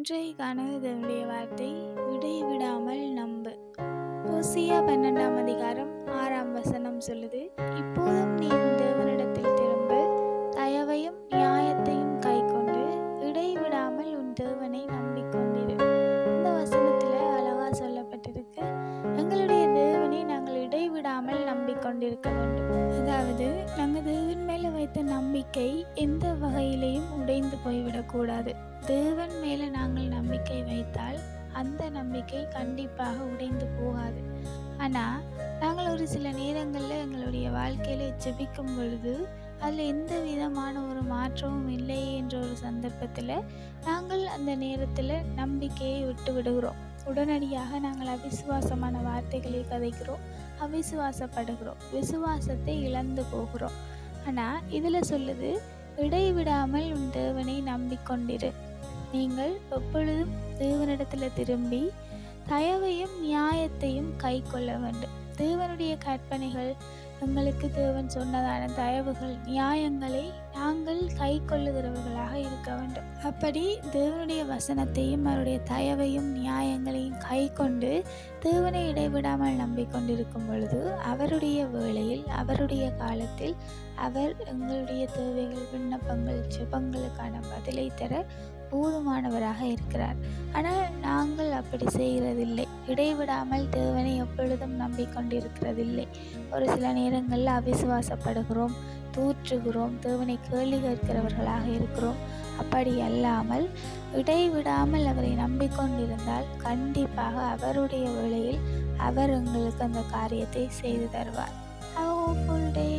இன்றைக்கான தேவனுடைய வார்த்தை இடைவிடாமல் நம்பு. ஓசியா 12ஆம் அதிகாரம் 6ஆம் வசனம் சொல்லுது, இப்போதும் நீ உன் தேவனிடத்தில் திரும்ப, தயவையும் நியாயத்தையும் கைக்கொண்டு இடைவிடாமல் உன் தேவனை நம்பிக்கொண்டிரு. இந்த வசனத்துல அழகா சொல்லப்பட்டிருக்கு, எங்களுடைய தேவனை நாங்கள் இடைவிடாமல் நம்பிக்கொண்டிருக்க வேண்டும். அதாவது நாங்கள் தேவன் மேல வைத்த நம்பிக்கை எந்த வகையிலையும் உடைந்து போய்விடக்கூடாது. தேவன் மேல நாங்கள் நம்பிக்கை வைத்தால் அந்த நம்பிக்கை கண்டிப்பாக உடைந்து போகாது. ஆனால் நாங்கள் ஒரு சில நேரங்களில் எங்களுடைய வாழ்க்கையில ஜெபிக்கும் பொழுது அதில் எந்த விதமான ஒரு மாற்றமும் இல்லை என்ற ஒரு சந்தர்ப்பத்தில் நாங்கள் அந்த நேரத்தில் நம்பிக்கையை விட்டு விடுகிறோம். உடனடியாக நாங்கள் அவிசுவாசமான வார்த்தைகளை கதைக்கிறோம், அவிசுவாசப்படுகிறோம், விசுவாசத்தை இழந்து போகிறோம். ஆனால் இதில் சொல்லுது, இடைவிடாமல் உன் தேவனை நம்பிக்கொண்டிரு. நீங்கள் எப்பொழுதும் தேவனிடத்தில் திரும்பி தயவையும் நியாயத்தையும் கை கொள்ள வேண்டும். தேவனுடைய கற்பனைகள், எங்களுக்கு தேவன் சொன்னதான தயவுகள், நியாயங்களை நாங்கள் கை கொள்ளுகிறவர்களாக இருக்க வேண்டும். அப்படி தேவனுடைய வசனத்தையும் அவருடைய தயவையும் நியாயங்களையும் கை கொண்டு தேவனை இடைவிடாமல் நம்பிக்கொண்டிருக்கும் பொழுது அவருடைய வேளையில், அவருடைய காலத்தில் அவர் எங்களுடைய தேவைகள், விண்ணப்பங்கள், ஜெபங்களுக்கான பதிலை தர போதுமானவராக இருக்கிறார். ஆனால் நாங்கள் அப்படி செய்கிறதில்லை. இடைவிடாமல் தேவனை எப்பொழுதும் நம்பிக்கொண்டிருக்கிறதில்லை. ஒரு சில நேரங்களில் அவிசுவாசப்படுகிறோம், தூற்றுகிறோம், தேவனை கேள்வி கேட்கிறவர்களாக இருக்கிறோம். அப்படி அல்லாமல் இடைவிடாமல் அவரை நம்பிக்கொண்டிருந்தால் கண்டிப்பாக அவருடைய வேளையில் அவர் எங்களுக்கு அந்த காரியத்தை செய்து தருவார். Have a full day.